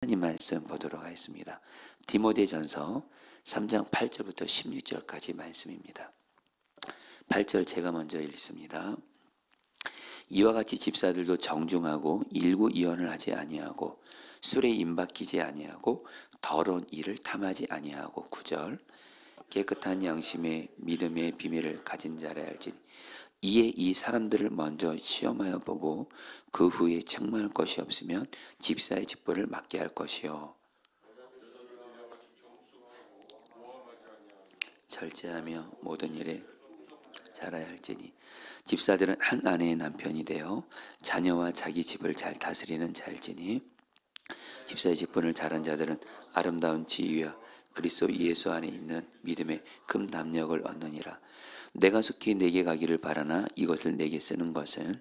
하나님 말씀 보도록 하겠습니다. 디모데전서 3장 8절부터 16절까지 말씀입니다. 8절 제가 먼저 읽습니다. 이와 같이 집사들도 정중하고 일구이언을 하지 아니하고 술에 임박히지 아니하고 더러운 일을 탐하지 아니하고 9절 깨끗한 양심의 믿음의 비밀을 가진 자라 할지니 이에 이 사람들을 먼저 시험하여 보고 그 후에 책망할 것이 없으면 집사의 직분을 맡게 할 것이요 절제하며 모든 일에 잘해야 할지니 집사들은 한 아내의 남편이 되어 자녀와 자기 집을 잘 다스리는 자일지니 집사의 직분을 잘한 자들은 아름다운 지위와 그리스도 예수 안에 있는 믿음의 금 담력을 얻느니라. 내가 속히 내게 가기를 바라나 이것을 내게 쓰는 것은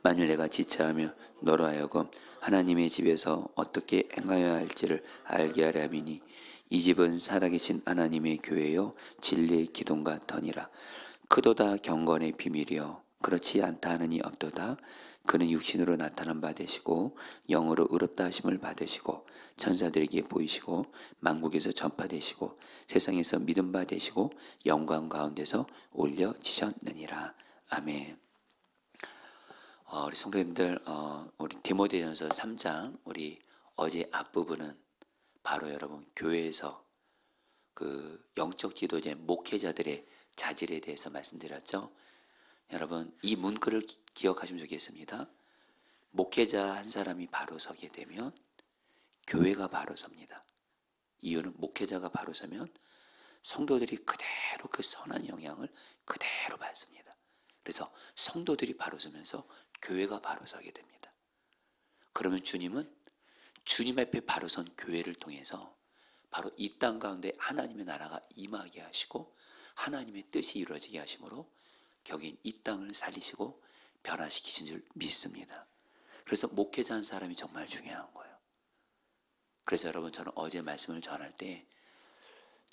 만일 내가 지체하며 너로 하여금 하나님의 집에서 어떻게 행하여야 할지를 알게 하려 함이니 이 집은 살아계신 하나님의 교회요 진리의 기둥과 터니라. 크도다 경건의 비밀이요 그렇지 않다 하느니 없도다. 그는 육신으로 나타난 바 되시고 영으로 의롭다 하심을 받으시고 천사들에게 보이시고 만국에서 전파되시고 세상에서 믿음 바 되시고 영광 가운데서 올려지셨느니라. 아멘. 우리 성도님들, 우리 디모데전서 3장 우리 어제 앞부분은 바로 여러분 교회에서 그 영적 지도자 목회자들의 자질에 대해서 말씀드렸죠. 여러분 이 문구를 기억하시면 좋겠습니다. 목회자 한 사람이 바로 서게 되면 교회가 바로 섭니다. 이유는 목회자가 바로 서면 성도들이 그대로 그 선한 영향을 그대로 받습니다. 그래서 성도들이 바로 서면서 교회가 바로 서게 됩니다. 그러면 주님은 주님 앞에 바로 선 교회를 통해서 바로 이 땅 가운데 하나님의 나라가 임하게 하시고 하나님의 뜻이 이루어지게 하심으로 결국엔 이 땅을 살리시고 변화시키신 줄 믿습니다. 그래서 목회자 한 사람이 정말 중요한 거예요. 그래서 여러분 저는 어제 말씀을 전할 때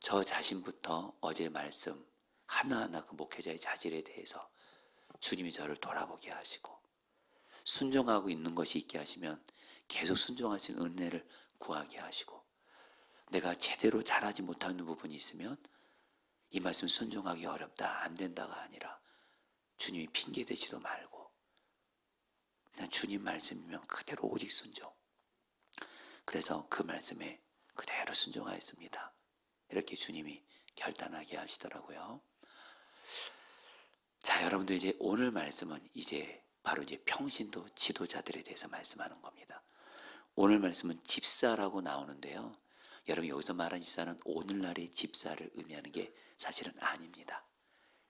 저 자신부터 어제 말씀 하나하나 그 목회자의 자질에 대해서 주님이 저를 돌아보게 하시고 순종하고 있는 것이 있게 하시면 계속 순종하신 은혜를 구하게 하시고 내가 제대로 잘하지 못하는 부분이 있으면 이 말씀 순종하기 어렵다 안 된다가 아니라 주님이 핑계대지도 말고 그냥 주님 말씀이면 그대로 오직 순종. 그래서 그 말씀에 그대로 순종하였습니다. 이렇게 주님이 결단하게 하시더라고요. 자, 여러분들 이제 오늘 말씀은 이제 바로 이제 평신도 지도자들에 대해서 말씀하는 겁니다. 오늘 말씀은 집사라고 나오는데요. 여러분 여기서 말하는 집사는 오늘날의 집사를 의미하는 게 사실은 아닙니다.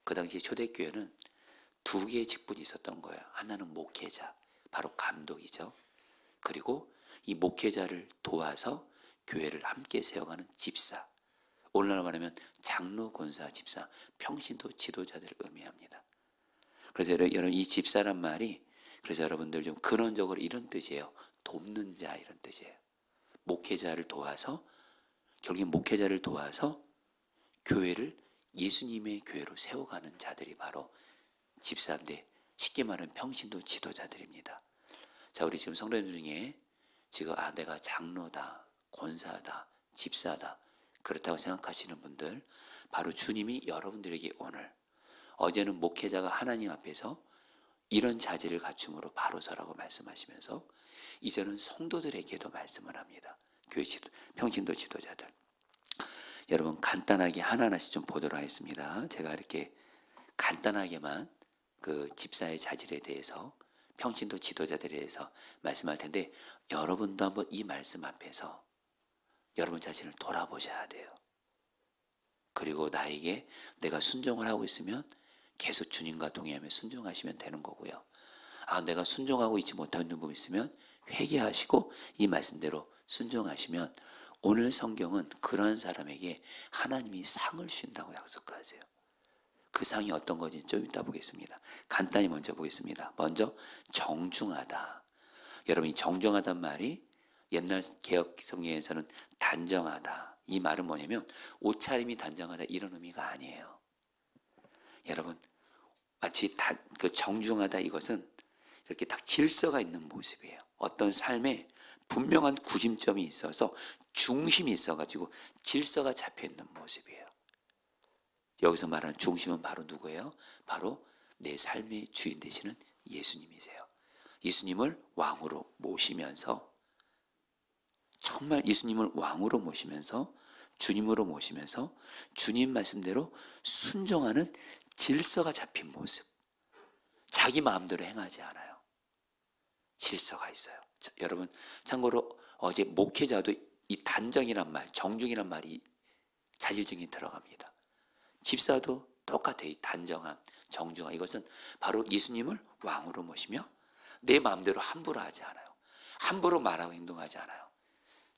그 당시 초대교회는 두 개의 직분이 있었던 거예요. 하나는 목회자, 바로 감독이죠. 그리고 이 목회자를 도와서 교회를 함께 세워가는 집사. 오늘날 말하면 장로, 권사, 집사, 평신도 지도자들을 의미합니다. 그래서 여러분 이 집사란 말이 그래서 여러분들 좀 근원적으로 이런 뜻이에요. 돕는 자 이런 뜻이에요. 목회자를 도와서 결국엔 목회자를 도와서 교회를 예수님의 교회로 세워가는 자들이 바로 집사인데 쉽게 말하면 평신도 지도자들입니다. 자, 우리 지금 성도님 중에 지금 내가 장로다, 권사다, 집사다 그렇다고 생각하시는 분들 바로 주님이 여러분들에게 오늘 어제는 목회자가 하나님 앞에서 이런 자질을 갖춤으로 바로 서라고 말씀하시면서 이제는 성도들에게도 말씀을 합니다. 교회 평신도 지도자들. 여러분 간단하게 하나하나씩 좀 보도록 하겠습니다. 제가 이렇게 간단하게만 그 집사의 자질에 대해서 평신도 지도자들에 대해서 말씀할 텐데 여러분도 한번 이 말씀 앞에서 여러분 자신을 돌아보셔야 돼요. 그리고 나에게 내가 순종을 하고 있으면 계속 주님과 동의하며 순종하시면 되는 거고요. 내가 순종하고 있지 못하는 부분이 있으면 회개하시고 이 말씀대로 순종하시면 오늘 성경은 그러한 사람에게 하나님이 상을 주신다고 약속하세요. 그 상이 어떤 건지 좀 이따 보겠습니다. 간단히 먼저 보겠습니다. 먼저 정중하다. 여러분 이 정중하단 말이 옛날 개역 성경에서는 단정하다. 이 말은 뭐냐면 옷차림이 단정하다 이런 의미가 아니에요. 여러분 마치 그 정중하다 이것은 이렇게 딱 질서가 있는 모습이에요. 어떤 삶에 분명한 구심점이 있어서 중심이 있어가지고 질서가 잡혀있는 모습이에요. 여기서 말하는 중심은 바로 누구예요? 바로 내 삶의 주인 되시는 예수님이세요. 예수님을 왕으로 모시면서, 정말 예수님을 왕으로 모시면서, 주님으로 모시면서 주님 말씀대로 순종하는 질서가 잡힌 모습. 자기 마음대로 행하지 않아요. 질서가 있어요. 자, 여러분, 참고로 어제 목회자도 이 단정이란 말, 정중이란 말이 자질적인 들어갑니다. 집사도 똑같아요. 이 단정함, 정중함. 이것은 바로 예수님을 왕으로 모시며 내 마음대로 함부로 하지 않아요. 함부로 말하고 행동하지 않아요.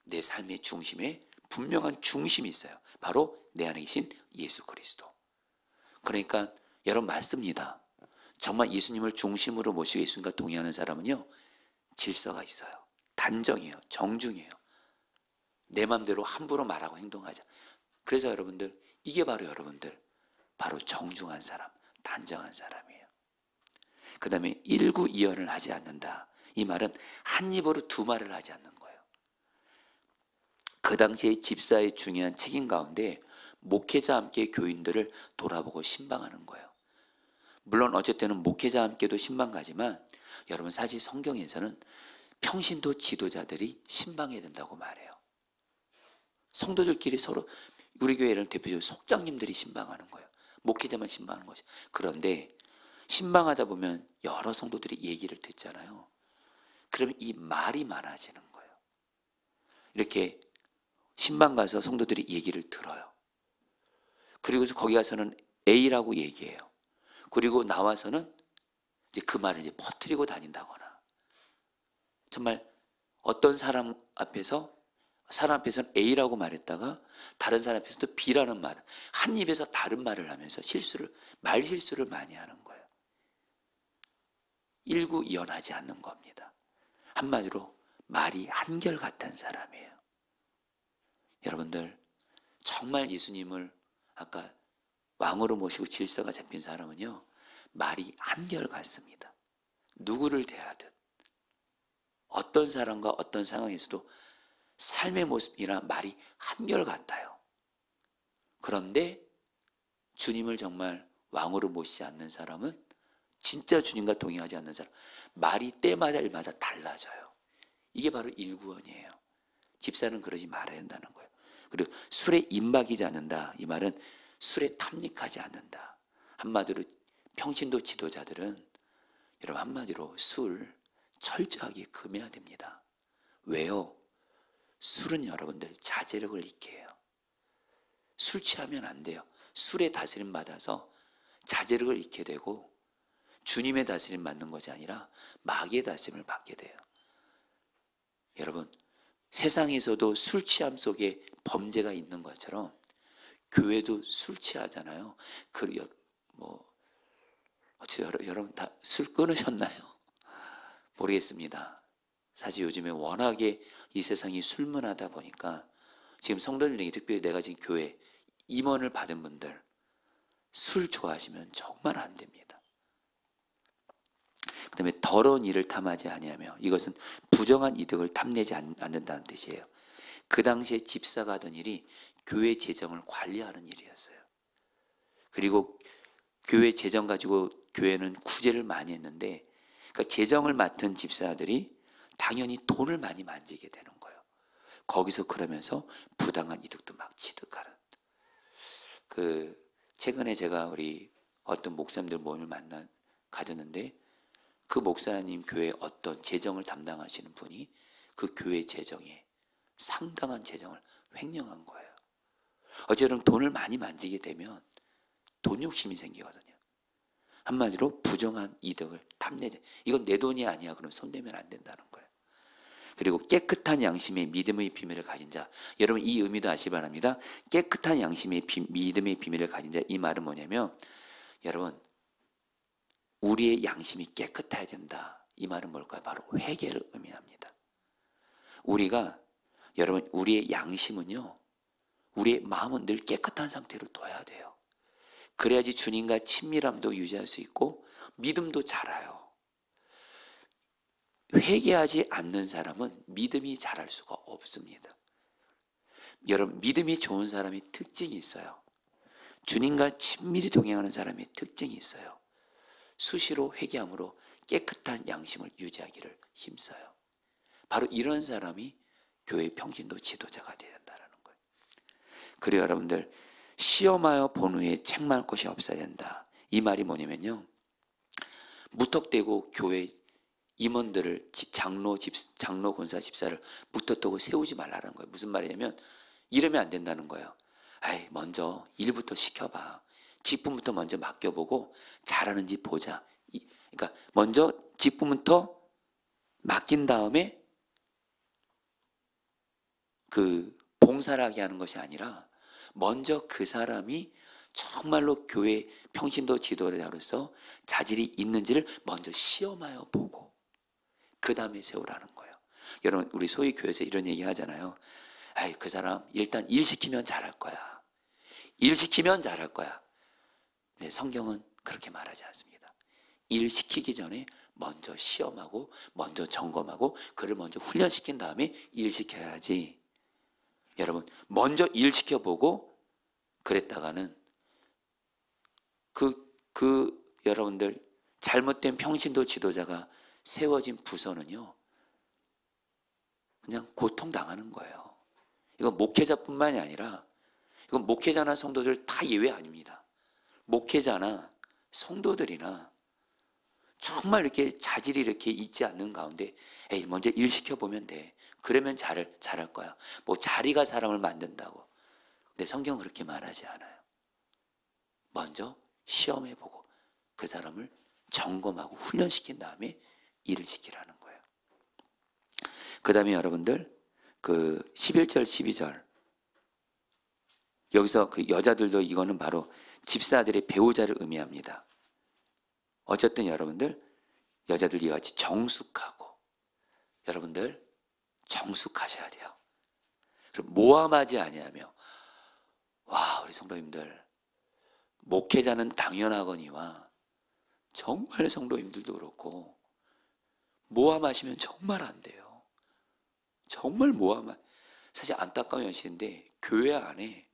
내 삶의 중심에 분명한 중심이 있어요. 바로 내 안에 계신 예수 그리스도. 그러니까 여러분 맞습니다. 정말 예수님을 중심으로 모시고 예수님과 동의하는 사람은요, 질서가 있어요. 단정이에요. 정중이에요. 내 마음대로 함부로 말하고 행동하자. 그래서 여러분들, 이게 바로 여러분들 바로 정중한 사람, 단정한 사람이에요. 그 다음에 일구이연을 하지 않는다. 이 말은 한 입으로 두 말을 하지 않는 거예요. 그 당시에 집사의 중요한 책임 가운데 목회자와 함께 교인들을 돌아보고 신방하는 거예요. 물론 어쨌든 목회자와 함께도 신방 가지만 여러분 사실 성경에서는 평신도 지도자들이 신방해야 된다고 말해요. 성도들끼리 서로, 우리 교회는 대표적으로 속장님들이 신방하는 거예요. 목회자만 신방하는 거죠. 그런데 신방하다 보면 여러 성도들이 얘기를 듣잖아요. 그러면 이 말이 많아지는 거예요. 이렇게 신방 가서 성도들이 얘기를 들어요. 그리고 거기 가서는 A라고 얘기해요. 그리고 나와서는 이제 그 말을 이제 퍼뜨리고 다닌다거나, 정말 어떤 사람 앞에서는 A라고 말했다가 다른 사람 앞에서 또 B라는 말, 한 입에서 다른 말을 하면서 말 실수를 많이 하는 거예요. 일구이연하지 않는 겁니다. 한마디로 말이 한결같은 사람이에요. 여러분들, 정말 예수님을 아까 왕으로 모시고 질서가 잡힌 사람은요, 말이 한결같습니다. 누구를 대하든 어떤 사람과 어떤 상황에서도 삶의 모습이나 말이 한결같아요. 그런데 주님을 정말 왕으로 모시지 않는 사람은, 진짜 주님과 동행하지 않는 사람, 말이 때마다 일마다 달라져요. 이게 바로 일구원이에요. 집사는 그러지 말아야 한다는 거예요. 그리고 술에 임박이지 않는다. 이 말은 술에 탐닉하지 않는다. 한마디로 평신도 지도자들은, 여러분 한마디로 술 철저하게 금해야 됩니다. 왜요? 술은 여러분들 자제력을 잃게 해요. 술 취하면 안 돼요. 술의 다스림 받아서 자제력을 잃게 되고 주님의 다스림 받는 것이 아니라 마귀의 다스림을 받게 돼요. 여러분, 세상에서도 술 취함 속에 범죄가 있는 것처럼 교회도 술 취하잖아요. 여러분 다 술 끊으셨나요? 모르겠습니다. 사실 요즘에 워낙에 이 세상이 술문화다 보니까 지금 성도들 중에 특별히 내가 지금 교회 임원을 받은 분들, 술 좋아하시면 정말 안 됩니다. 그 다음에 더러운 일을 탐하지 아니하며, 이것은 부정한 이득을 탐내지 않는다는 뜻이에요. 그 당시에 집사가 하던 일이 교회 재정을 관리하는 일이었어요. 그리고 교회 재정 가지고 교회는 구제를 많이 했는데, 그러니까 재정을 맡은 집사들이 당연히 돈을 많이 만지게 되는 거예요. 거기서 그러면서 부당한 이득도 막 취득하는. 최근에 제가 우리 어떤 목사님들 모임을 가졌는데, 그 목사님 교회 어떤 재정을 담당하시는 분이 그 교회 재정에 상당한 재정을 횡령한 거예요. 어쨌든 돈을 많이 만지게 되면 돈 욕심이 생기거든요. 한마디로 부정한 이득을 탐내자. 이건 내 돈이 아니야. 그럼 손대면 안 된다는 거예요. 그리고 깨끗한 양심의 믿음의 비밀을 가진 자. 여러분 이 의미도 아시기 바랍니다. 깨끗한 양심의 믿음의 비밀을 가진 자. 이 말은 뭐냐면, 여러분 우리의 양심이 깨끗해야 된다. 이 말은 뭘까요? 바로 회개를 의미합니다. 여러분 우리의 양심은요, 우리의 마음은 늘 깨끗한 상태로 둬야 돼요. 그래야지 주님과 친밀함도 유지할 수 있고 믿음도 자라요. 회개하지 않는 사람은 믿음이 자랄 수가 없습니다. 여러분, 믿음이 좋은 사람의 특징이 있어요. 주님과 친밀히 동행하는 사람의 특징이 있어요. 수시로 회개함으로 깨끗한 양심을 유지하기를 힘써요. 바로 이런 사람이 교회 평신도 지도자가 되어야 된다는 거예요. 그래요, 여러분들, 시험하여 본 후에 책망할 것이 없어야 된다. 이 말이 뭐냐면요, 무턱대고 교회 임원들을, 장로, 권사, 집사를 무턱대고 세우지 말라는 거예요. 무슨 말이냐면 이러면 안 된다는 거예요. 먼저 일부터 시켜봐. 직분부터 먼저 맡겨보고 잘하는지 보자. 그러니까 먼저 직분부터 맡긴 다음에 그 봉사를 하게 하는 것이 아니라 먼저 그 사람이 정말로 교회 평신도 지도자로서 자질이 있는지를 먼저 시험하여 보고 그 다음에 세우라는 거예요. 여러분, 우리 소위 교회에서 이런 얘기 하잖아요. 그 사람 일단 일 시키면 잘할 거야. 일 시키면 잘할 거야. 네, 성경은 그렇게 말하지 않습니다. 일 시키기 전에 먼저 시험하고 먼저 점검하고 그를 먼저 훈련시킨 다음에 일 시켜야지. 여러분, 먼저 일 시켜보고 그랬다가는 여러분들 잘못된 평신도 지도자가 세워진 부서는요, 그냥 고통당하는 거예요. 이건 목회자뿐만이 아니라, 이건 목회자나 성도들 다 예외 아닙니다. 목회자나 성도들이나 정말 이렇게 자질이 이렇게 있지 않는 가운데 먼저 일 시켜보면 돼. 그러면 잘할 거야. 뭐 자리가 사람을 만든다고. 근데 성경은 그렇게 말하지 않아요. 먼저 시험해보고 그 사람을 점검하고 훈련시킨 다음에 일을 시키라는 거예요. 그 다음에 여러분들, 그 11절, 12절. 여기서 그 여자들도 이거는 바로 집사들의 배우자를 의미합니다. 어쨌든 여러분들, 여자들 이같이 정숙하고, 여러분들 정숙하셔야 돼요. 그리고 모함하지 아니하며, 우리 성도님들, 목회자는 당연하거니와 정말 성도님들도 그렇고 모함하시면 정말 안 돼요. 정말 사실 안타까운 현실인데 교회 안에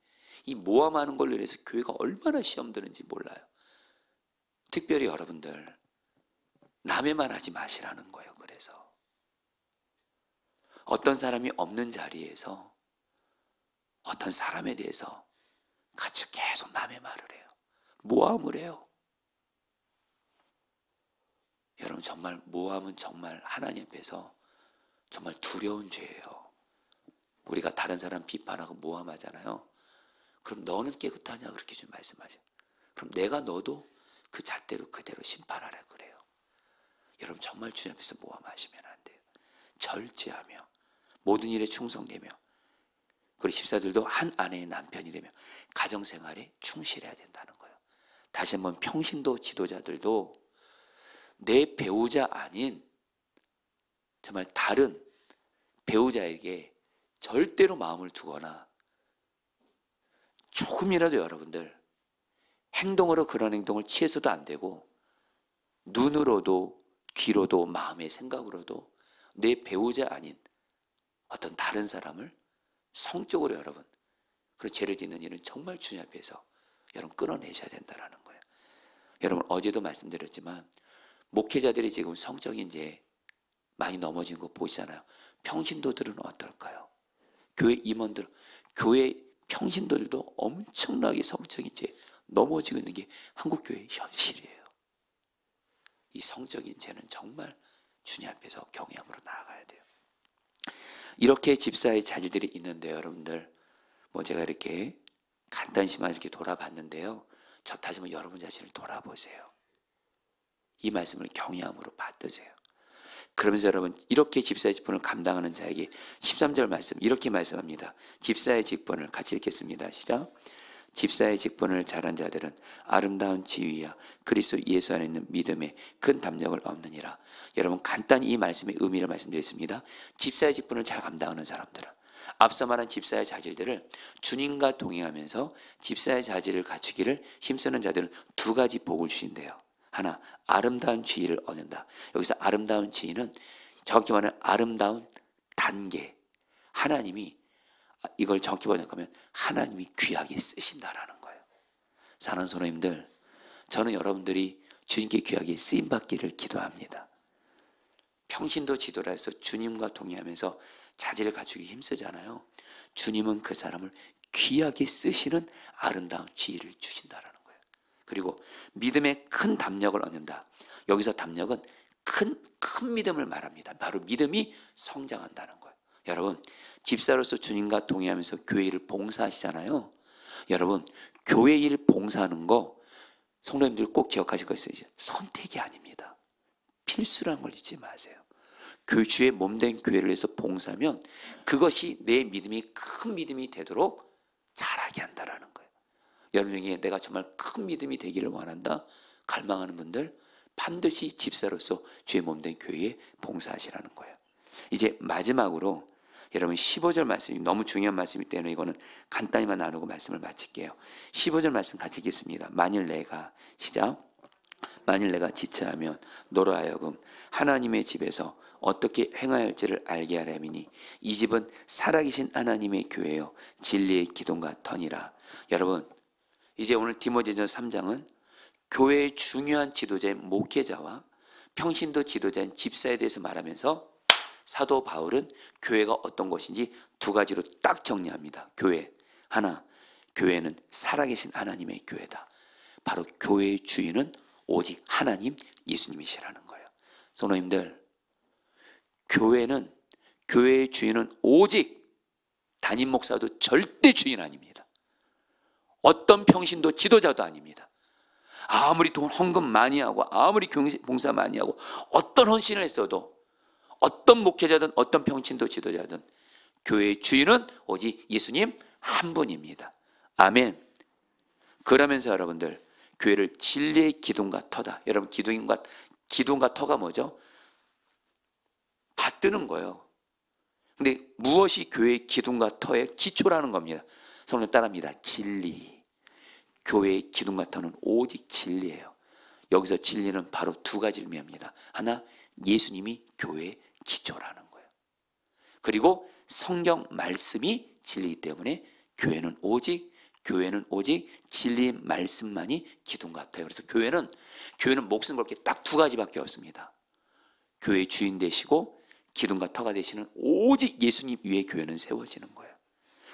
이 모함하는 걸로 인해서 교회가 얼마나 시험 드는지 몰라요. 특별히 여러분들, 남의 말 하지 마시라는 거예요. 그래서 어떤 사람이 없는 자리에서 어떤 사람에 대해서 같이 계속 남의 말을 해요. 모함을 해요. 여러분, 정말 모함은 정말 하나님 앞에서 정말 두려운 죄예요. 우리가 다른 사람 비판하고 모함하잖아요. 그럼 너는 깨끗하냐 그렇게 좀 말씀하죠. 그럼 내가 너도 그 잣대로 그대로 심판하라 그래요. 여러분, 정말 주님 앞에서 모함하시면 안 돼요. 절제하며 모든 일에 충성되며, 그리고 집사들도 한 아내의 남편이 되며 가정생활에 충실해야 된다는 거예요. 다시 한번 평신도 지도자들도 내 배우자 아닌 정말 다른 배우자에게 절대로 마음을 두거나 조금이라도 여러분들 행동으로 그런 행동을 취해서도 안 되고, 눈으로도 귀로도 마음의 생각으로도 내 배우자 아닌 어떤 다른 사람을 성적으로 여러분, 그런 죄를 짓는 일은 정말 주님 앞에서 여러분 끊어내셔야 된다는 거예요. 여러분, 어제도 말씀드렸지만 목회자들이 지금 성적인 죄 많이 넘어진 거 보시잖아요. 평신도들은 어떨까요? 교회 임원들, 교회 평신도들도 엄청나게 성적인 죄 넘어지고 있는 게 한국교회의 현실이에요. 이 성적인 죄는 정말 주님 앞에서 경외함으로 나아가야 돼요. 이렇게 집사의 자질들이 있는데 여러분들, 제가 이렇게 간단히만 이렇게 돌아봤는데요. 저 다시 한번 여러분 자신을 돌아보세요. 이 말씀을 경외함으로 받으세요. 그러면서 여러분, 이렇게 집사의 직분을 감당하는 자에게 13절 말씀 이렇게 말씀합니다. 집사의 직분을 같이 읽겠습니다. 시작. 집사의 직분을 잘한 자들은 아름다운 지위와 그리스도 예수 안에 있는 믿음에 큰 담력을 얻느니라. 여러분, 간단히 이 말씀의 의미를 말씀드리겠습니다. 집사의 직분을 잘 감당하는 사람들은, 앞서 말한 집사의 자질들을 주님과 동행하면서 집사의 자질을 갖추기를 힘쓰는 자들은 두 가지 복을 주신대요. 하나, 아름다운 지위를 얻는다. 여기서 아름다운 지위는 정확히 말하면 아름다운 단계. 하나님이 이걸 정확히 번역하면 하나님이 귀하게 쓰신다라는 거예요. 사랑하는 성도님들, 저는 여러분들이 주님께 귀하게 쓰임받기를 기도합니다. 평신도 지도라 해서 주님과 동의하면서 자질을 갖추기 힘쓰잖아요. 주님은 그 사람을 귀하게 쓰시는 아름다운 기회를 주신다라는 거예요. 그리고 믿음의 큰 담력을 얻는다. 여기서 담력은 큰 믿음을 말합니다. 바로 믿음이 성장한다는 거예요. 여러분, 집사로서 주님과 동의하면서 교회 일을 봉사하시잖아요. 여러분, 교회 일 봉사하는 거 성도님들 꼭 기억하실 거 있어요. 선택이 아닙니다. 필수라는 걸 잊지 마세요. 주의 몸된 교회를 위해서 봉사하면 그것이 내 믿음이 큰 믿음이 되도록 자라게 한다라는 거예요. 여러분 중에 내가 정말 큰 믿음이 되기를 원한다, 갈망하는 분들 반드시 집사로서 주의 몸된 교회에 봉사하시라는 거예요. 이제 마지막으로 여러분 15절 말씀이 너무 중요한 말씀이기 때문에 이거는 간단히만 나누고 말씀을 마칠게요. 15절 말씀 같이 읽겠습니다. 만일 내가 지체하면 너로 하여금 하나님의 집에서 어떻게 행해야 할지를 알게 하려 함이니 이 집은 살아계신 하나님의 교회요 진리의 기둥과 터니라. 여러분, 이제 오늘 디모데전서 3장은 교회의 중요한 지도자인 목회자와 평신도 지도자인 집사에 대해서 말하면서 사도 바울은 교회가 어떤 것인지 두 가지로 딱 정리합니다. 교회 하나, 교회는 살아계신 하나님의 교회다. 바로 교회의 주인은 오직 하나님 예수님이시라는 거예요. 성도님들, 교회의 주인은 오직 담임 목사도 절대 주인 아닙니다. 어떤 평신도 지도자도 아닙니다. 아무리 돈 헌금 많이 하고 아무리 봉사 많이 하고 어떤 헌신을 했어도 어떤 목회자든 어떤 평신도 지도자든 교회의 주인은 오직 예수님 한 분입니다. 아멘. 그러면서 여러분들, 교회를 진리의 기둥과 터다. 여러분, 기둥과 터가 뭐죠? 받드는 거예요. 근데 무엇이 교회의 기둥과 터의 기초라는 겁니다. 성령 따라합니다. 진리. 교회의 기둥과 터는 오직 진리예요. 여기서 진리는 바로 두 가지를 의미합니다. 하나, 예수님이 교회의 기초라는 거예요. 그리고 성경 말씀이 진리이기 때문에 교회는 오직 진리의 말씀만이 기둥 같아요. 그래서 교회는 목숨 걸 게 딱 두 가지밖에 없습니다. 교회의 주인 되시고 기둥과 터가 되시는 오직 예수님 위에 교회는 세워지는 거예요.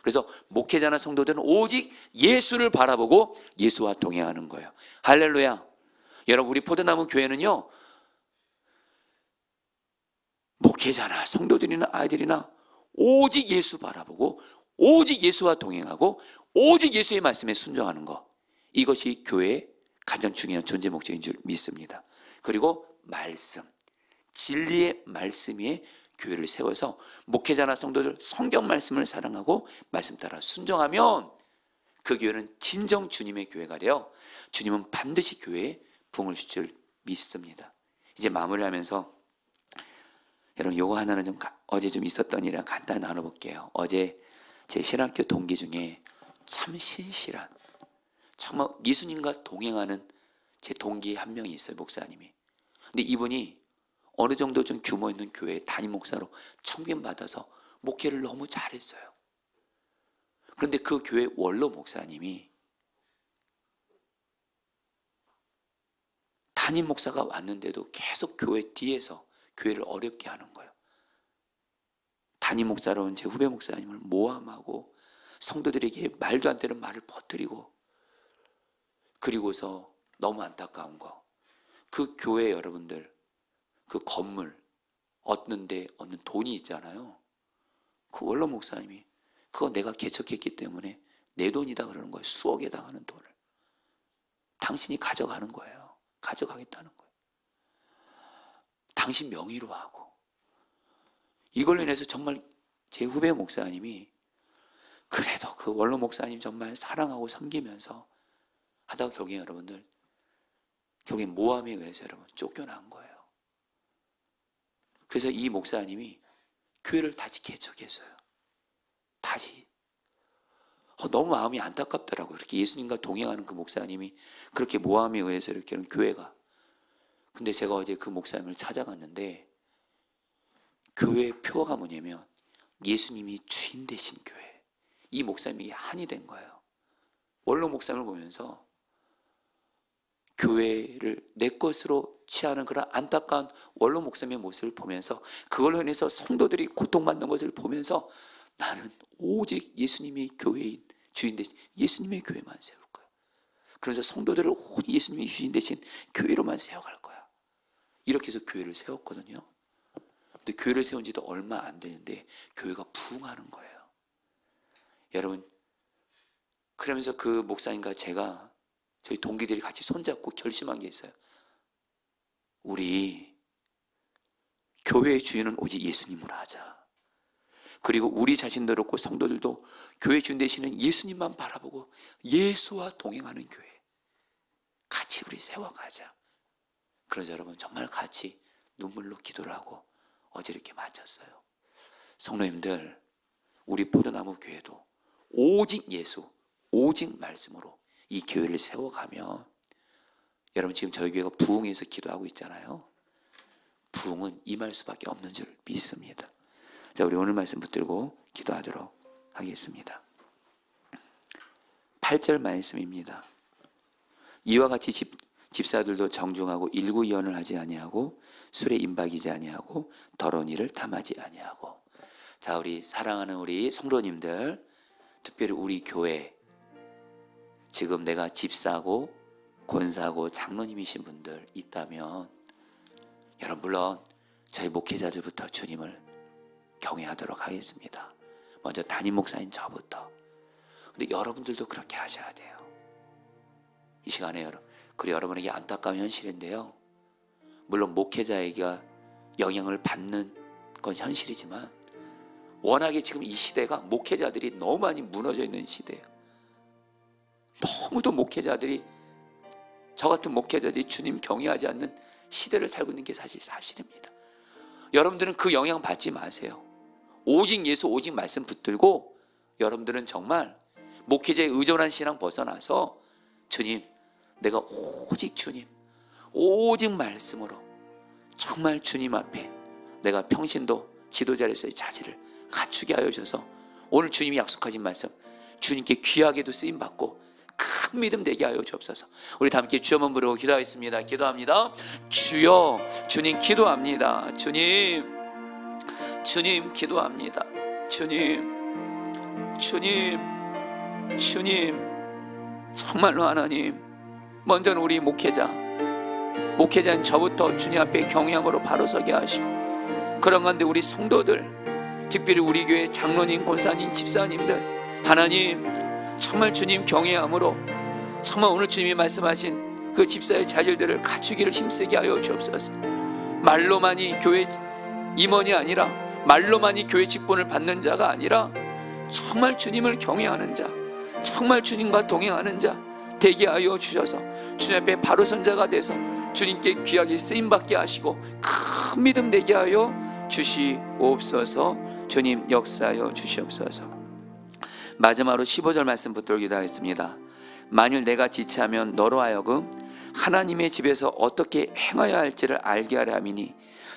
그래서 목회자나 성도들은 오직 예수를 바라보고 예수와 동행하는 거예요. 할렐루야. 여러분, 우리 포도나무 교회는요, 목회자나 성도들이나 아이들이나 오직 예수 바라보고 오직 예수와 동행하고 오직 예수의 말씀에 순종하는 것, 이것이 교회의 가장 중요한 존재 목적인 줄 믿습니다. 그리고 말씀, 진리의 말씀 위에 교회를 세워서 목회자나 성도들 성경 말씀을 사랑하고 말씀 따라 순종하면 그 교회는 진정 주님의 교회가 되어 주님은 반드시 교회에 부흥을 주실 줄 믿습니다. 이제 마무리하면서 여러분, 요거 하나는 어제 좀 있었던 일이랑 간단히 나눠볼게요. 어제 제 신학교 동기 중에 참 신실한, 정말 예수님과 동행하는 제 동기 한 명이 있어요. 목사님이. 근데 이분이 어느 정도 좀 규모 있는 교회 담임 목사로 청빙받아서 목회를 너무 잘했어요. 그런데 그 교회 원로 목사님이 담임 목사가 왔는데도 계속 교회 뒤에서 교회를 어렵게 하는 거예요. 담임 목사로 온 제 후배 목사님을 모함하고 성도들에게 말도 안 되는 말을 퍼뜨리고, 그리고서 너무 안타까운 거, 그 교회 여러분들, 그 건물 얻는 돈이 있잖아요. 그 원로 목사님이 그거 내가 개척했기 때문에 내 돈이다 그러는 거예요. 수억에 당하는 돈을 당신이 가져가는 거예요. 가져가겠다는 거예요. 당신 명의로 하고. 이걸로 인해서 정말 제 후배 목사님이 그래도 그 원로 목사님 정말 사랑하고 섬기면서 하다가 결국에 여러분들, 결국에 모함에 의해서 여러분 쫓겨난 거예요. 그래서 이 목사님이 교회를 다시 개척했어요. 다시. 너무 마음이 안타깝더라고요. 이렇게 예수님과 동행하는 그 목사님이 그렇게 모함에 의해서 이렇게 하는 교회가. 근데 제가 어제 그 목사님을 찾아갔는데 교회의 표어가 뭐냐면 예수님이 주인 되신 교회. 이 목사님이 한이 된 거예요. 원로 목사님을 보면서 교회를 내 것으로 취하는 그런 안타까운 원로 목사님의 모습을 보면서 그걸로 인해서 성도들이 고통받는 것을 보면서 나는 오직 예수님이 교회인 주인 되신 예수님의 교회만 세울 거야. 그래서 성도들을 오직 예수님이 주인 되신 교회로만 세워갈 거야. 이렇게 해서 교회를 세웠거든요. 근데 교회를 세운 지도 얼마 안 되는데 교회가 부흥하는 거예요. 여러분, 그러면서 그 목사님과 제가 저희 동기들이 같이 손잡고 결심한 게 있어요. 우리 교회의 주인은 오직 예수님으로 하자. 그리고 우리 자신도 그렇고 성도들도 교회 주인 되시는 예수님만 바라보고 예수와 동행하는 교회 같이 우리 세워가자. 그래서 여러분 정말 같이 눈물로 기도를 하고 어제 이렇게 마쳤어요. 성도님들, 우리 포도나무 교회도 오직 예수, 오직 말씀으로 이 교회를 세워가면, 여러분 지금 저희 교회가 부흥해서 기도하고 있잖아요. 부흥은 임할 수밖에 없는 줄 믿습니다. 자, 우리 오늘 말씀 붙들고 기도하도록 하겠습니다. 8절 말씀입니다. 이와 같이 집사들도 정중하고 일구이언을 하지 아니하고 술에 임박이지 아니하고 더러운 일을 탐하지 아니하고. 자, 우리 사랑하는 우리 성도님들, 특별히 우리 교회 지금 내가 집사고 권사고 장로님이신 분들 있다면, 여러분 물론 저희 목회자들부터 주님을 경외하도록 하겠습니다. 먼저 담임 목사인 저부터. 근데 여러분들도 그렇게 하셔야 돼요. 이 시간에 그리고 여러분에게 안타까운 현실인데요, 물론 목회자에게 영향을 받는 건 현실이지만 워낙에 지금 이 시대가 목회자들이 너무 많이 무너져 있는 시대예요. 너무도 목회자들이, 저 같은 목회자들이 주님 경외하지 않는 시대를 살고 있는 게 사실입니다. 여러분들은 그 영향 받지 마세요. 오직 예수, 오직 말씀 붙들고 여러분들은 정말 목회자에 의존한 신앙 벗어나서 주님, 내가 오직 주님, 오직 말씀으로 정말 주님 앞에 내가 평신도 지도자로서의 자질을 갖추게 하여 주셔서 오늘 주님이 약속하신 말씀 주님께 귀하게도 쓰임받고 큰 믿음 되게 하여 주옵소서. 우리 다 함께 주여 한번 부르고 기도하겠습니다. 기도합니다. 주여, 주님 기도합니다. 주님 기도합니다. 주님 정말로 하나님, 먼저는 우리 목회자인 저부터 주님 앞에 경외함으로 바로 서게 하시고, 그런 가운데 우리 성도들, 특별히 우리 교회 장로님, 권사님, 집사님들, 하나님 정말 주님 경외함으로 정말 오늘 주님이 말씀하신 그 집사의 자질들을 갖추기를 힘쓰게 하여 주옵소서. 말로만이 교회 임원이 아니라, 말로만이 교회 직분을 받는 자가 아니라 정말 주님을 경외하는 자, 정말 주님과 동행하는 자 되게 하여 주셔서 주님 앞에 바로 선 자가 돼서 주님께 귀하게 쓰임받게 하시고 큰 믿음 되게 하여 주시옵소서. 주님 역사하여 주시옵소서. 마지막으로 15절 말씀 붙들고 기도하겠습니다. 만일 내가 지체하면 너로 하여금 하나님의 집에서 어떻게 행하여야 할지를 알게 하려 함이니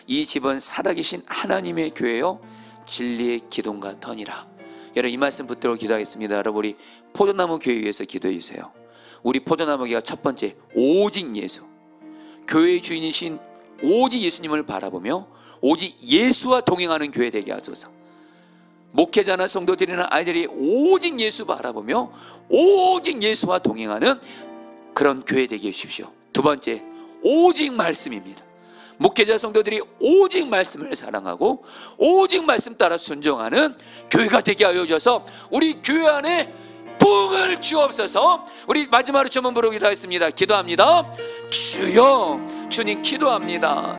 이 집은 살아계신 하나님의 교회요 진리의 기둥과 터니라. 여러분 이 말씀 붙들고 기도하겠습니다. 여러분 우리 포도나무 교회 위해서 기도해 주세요. 우리 포도나무 교회가 첫 번째 오직 예수, 교회의 주인이신 오직 예수님을 바라보며 오직 예수와 동행하는 교회 되게 하소서. 목회자나 성도들이나 아이들이 오직 예수 바라보며 오직 예수와 동행하는 그런 교회 되게 해주십시오. 두 번째, 오직 말씀입니다. 목회자 성도들이 오직 말씀을 사랑하고 오직 말씀 따라 순종하는 교회가 되게 하여 주셔서 우리 교회 안에 부흥을 주옵소서. 우리 마지막으로 좀 한번 부르기도 하겠습니다. 기도합니다. 주여, 주님 기도합니다.